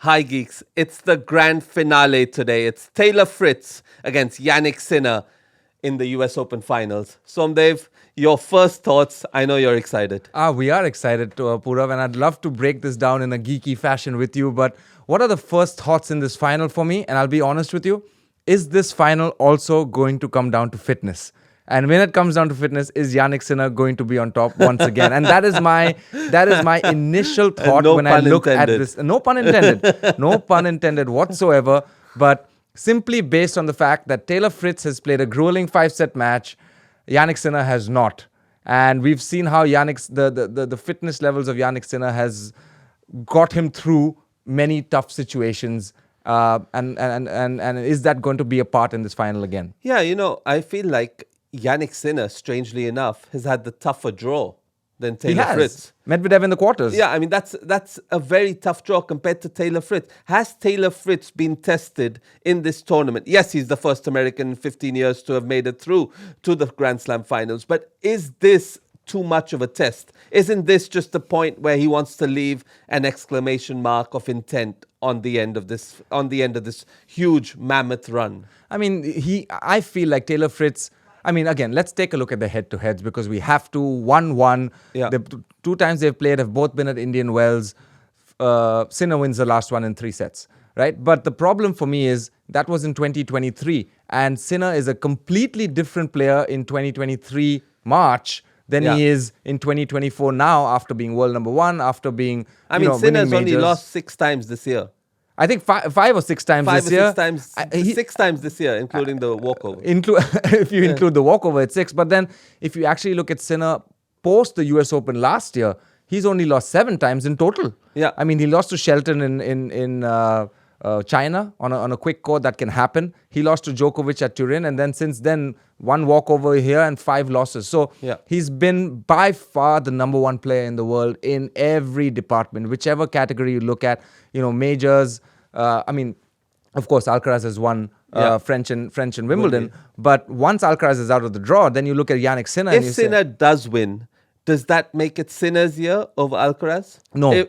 Hi, geeks. It's the grand finale today. It's Taylor Fritz against Yannick Sinner in the US Open finals. Somdev, your first thoughts. I know you're excited. We are excited, Purav, and I'd love to break this down in a geeky fashion with you. But what are the first thoughts in this final for me? And I'll be honest with you, is this final also going to come down to fitness? And when it comes down to fitness, is Yannick Sinner going to be on top once again? And that is my initial thought No when I pun look at intended. this. No pun intended. No pun intended whatsoever. But simply based on the fact that Taylor Fritz has played a grueling 5-set match, Yannick Sinner has not. And we've seen how the fitness levels of Yannick Sinner has got him through many tough situations. And is that going to be a part in this final again? Yeah, I feel like Yannick Sinner, strangely enough, has had the tougher draw than He Taylor has. Fritz. Medvedev in the quarters. Yeah, I mean that's a very tough draw compared to Taylor Fritz. Has Taylor Fritz been tested in this tournament? Yes, he's the first American in 15 years to have made it through to the Grand Slam finals. But is this too much of a test? Isn't this just the point where he wants to leave an exclamation mark of intent on the end of this huge mammoth run? I mean, I feel like Taylor Fritz. I mean, again, let's take a look at the head-to-heads because we have to. 1-1. Yeah. The two times they've played have both been at Indian Wells. Sinner wins the last one in 3 sets, right? But the problem for me is that was in 2023, and Sinner is a completely different player in 2023 March than Yeah. he is in 2024 now after being world number one, after being I mean, winning Sinner's only majors. lost 6 times this year. I think five or six times Five this or year. six times, He- 6 times this year, including the walkover. if you include the walkover at 6. But then if you actually look at Sinner post the US Open last year, he's only lost 7 times in total. Yeah. I mean, he lost to Shelton in China on a quick court. That can happen. He lost to Djokovic at Turin, and then since then 1 walkover here and 5 losses. So Yeah. he's been by far the number 1 player in the world in every department, whichever category you look at. Majors. I mean, of course, Alcaraz has won Yeah. French and Wimbledon. But once Alcaraz is out of the draw, then you look at Yannick Sinner and If you Sinner say, does win, does that make it Sinner's year over Alcaraz? no, If-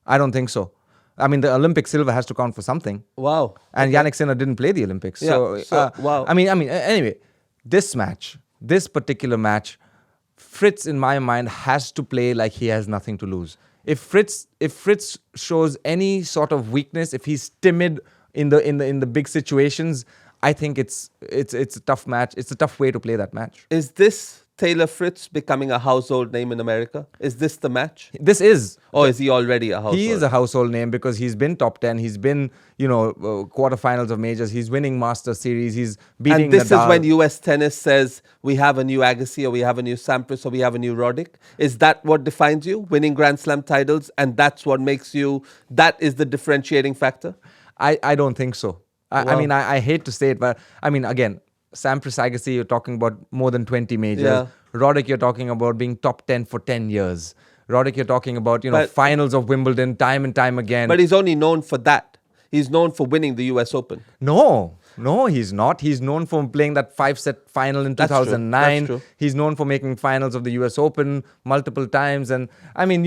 I don't think so. I mean, the Olympic silver has to count for something. wow. And Yannick Sinner didn't play the Olympics. Yeah, wow. I mean, anyway, this particular match, Fritz, in my mind, has to play like he has nothing to lose. If Fritz shows any sort of weakness, if he's timid in the big situations, I think it's a tough match. It's a tough way to play that match. Is this Taylor Fritz becoming a household name in America? Is this the match? This is. Or is he already a household? He is a household name because he's been top 10. He's been, quarterfinals of majors. He's winning Master Series. He's beating And this Nadal. is when US tennis says we have a new Agassi or we have a new Sampras or we have a new Roddick. Is that what defines you? Winning Grand Slam titles, and that's what makes you, that is the differentiating factor? I don't think so. I Wow. mean, I hate to say it, but I mean, again, Sampras Agassi, you're talking about more than 20 majors. Yeah. Roddick, you're talking about being top 10 for 10 years. Roddick, you're talking about, But- finals of Wimbledon time and time again. But he's only known for that. He's known for winning the US Open. No, he's not. He's known for playing that 5-set final in That's true. 2009. That's true. He's known for making finals of the US Open multiple times. And I mean,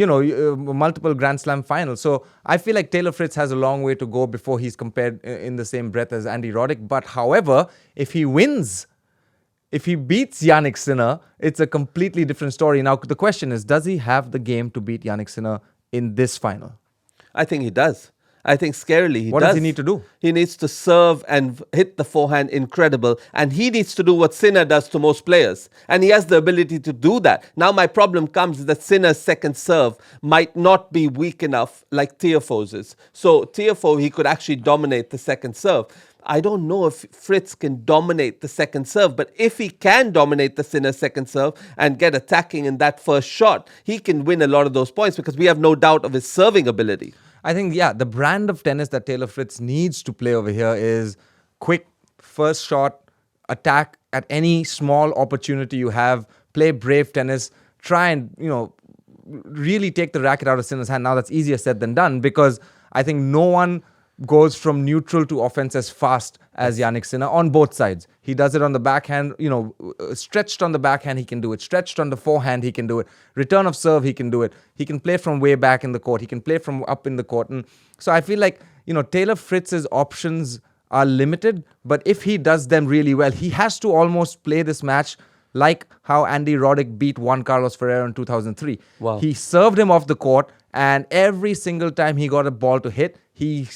multiple Grand Slam finals. So I feel like Taylor Fritz has a long way to go before he's compared in the same breath as Andy Roddick. But however, if he wins, if he beats Yannick Sinner, it's a completely different story. Now, the question is, does he have the game to beat Yannick Sinner in this final? I think he does. I think scarily he What does. does he need to do? He needs to serve and hit the forehand incredible. And he needs to do what Sinner does to most players. And he has the ability to do that. Now my problem comes that Sinner's second serve might not be weak enough like Tiafoe's is. So Tiafoe, he could actually dominate the second serve. I don't know if Fritz can dominate the second serve, but if he can dominate the Sinner second serve and get attacking in that first shot, he can win a lot of those points because we have no doubt of his serving ability. I think, yeah, the brand of tennis that Taylor Fritz needs to play over here is quick, first shot, attack at any small opportunity you have, play brave tennis, try and, really take the racket out of Sinner's hand. Now, that's easier said than done because I think no one goes from neutral to offense as fast as Yannick Sinner on both sides. He does it on the backhand, stretched on the backhand, he can do it. Stretched on the forehand, he can do it. Return of serve, he can do it. He can play from way back in the court. He can play from up in the court. And so I feel like Taylor Fritz's options are limited, but if he does them really well, he has to almost play this match like how Andy Roddick beat Juan Carlos Ferrero in 2003. Wow. He served him off the court, and every single time he got a ball to hit, he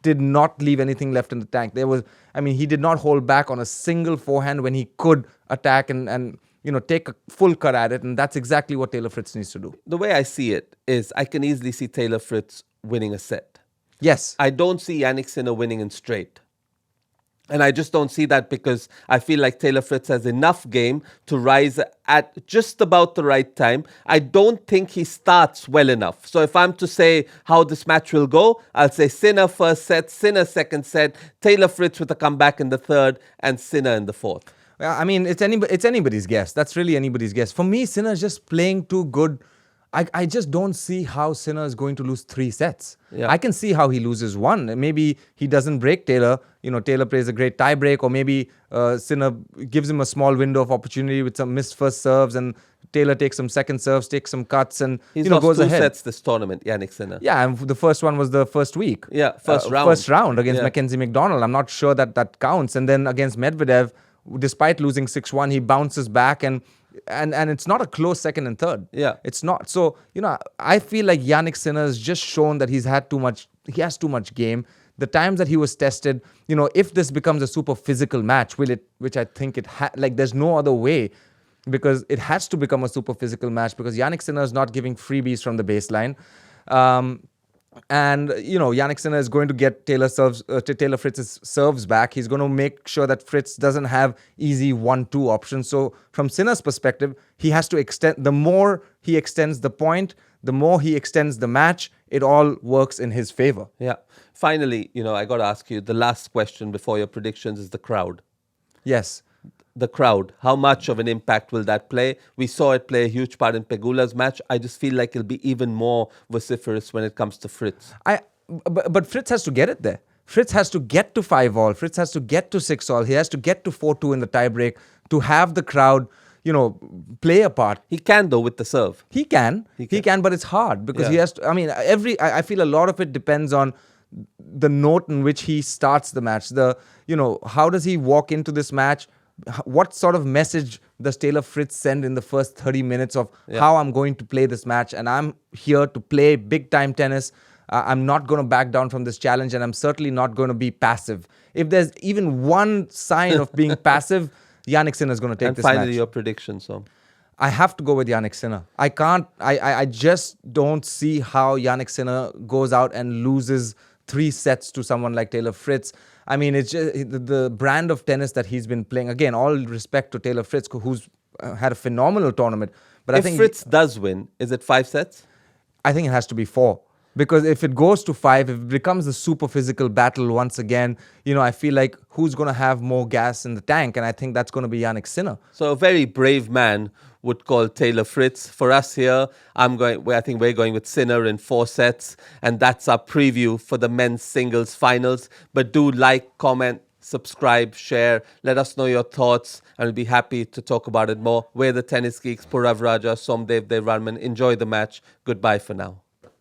did not leave anything left in the tank. He did not hold back on a single forehand when he could attack and take a full cut at it, and that's exactly what Taylor Fritz needs to do. The way I see it is I can easily see Taylor Fritz winning a set. Yes. I don't see Yannick Sinner winning in straight. And I just don't see that because I feel like Taylor Fritz has enough game to rise at just about the right time. I don't think he starts well enough. So if I'm to say how this match will go, I'll say Sinner first set, Sinner second set, Taylor Fritz with a comeback in the third, and Sinner in the fourth. It's anybody's guess. That's really anybody's guess. For me, Sinner is just playing too good. I just don't see how Sinner is going to lose 3 sets. Yeah. I can see how he loses one. Maybe he doesn't break Taylor. Taylor plays a great tie break, or maybe Sinner gives him a small window of opportunity with some missed first serves, and Taylor takes some second serves, takes some cuts, and He's goes lost 2 ahead. sets this tournament, Yannick Sinner. Yeah, and the first one was the first week. Yeah, first round. First round against Yeah. Mackenzie McDonald. I'm not sure that counts. And then against Medvedev, despite losing 6-1, he bounces back and it's not a close second and third. Yeah. It's not. So, I feel like Yannick Sinner has just shown that he has too much game. The times that he was tested, if this becomes a super physical match, which I think there's no other way, because it has to become a super physical match because Yannick Sinner is not giving freebies from the baseline. And Yannick Sinner is going to get Taylor Fritz's serves back. He's going to make sure that Fritz doesn't have easy 1-2 options. So from Sinner's perspective, he has to extend. The more he extends the point, the more he extends the match. It all works in his favor. Yeah. Finally, I got to ask you, the last question before your predictions is the crowd. Yes. The crowd, how much of an impact will that play? We saw it play a huge part in Pegula's match. I just feel like it'll be even more vociferous when it comes to Fritz. But Fritz has to get it there. Fritz has to get to 5-all. Fritz has to get to 6-all. He has to get to 4-2 in the tiebreak to have the crowd, play a part. He can, though, with the serve. He can, but it's hard because he has to. I feel a lot of it depends on the note in which he starts the match. How does he walk into this match? What sort of message does Taylor Fritz send in the first 30 minutes of how I'm going to play this match? And I'm here to play big time tennis. I'm not going to back down from this challenge, and I'm certainly not going to be passive. If there's even one sign of being passive, Yannick Sinner is going to take this match. And finally, your prediction, so. I have to go with Yannick Sinner. I just don't see how Yannick Sinner goes out and loses 3 sets to someone like Taylor Fritz. It's just the brand of tennis that he's been playing. Again, all respect to Taylor Fritz, who's had a phenomenal tournament. But If I think Fritz does win, is it 5 sets? I think it has to be 4. Because if it goes to 5, if it becomes a super physical battle once again, I feel like who's going to have more gas in the tank? And I think that's going to be Yannick Sinner. So a very brave man would call Taylor Fritz. For us here, I think we're going with Sinner in 4 sets. And that's our preview for the men's singles finals. But do like, comment, subscribe, share. Let us know your thoughts. And we'll be happy to talk about it more. We're the Tennis Geeks, Purav Raja, Somdev Devvarman. Enjoy the match. Goodbye for now.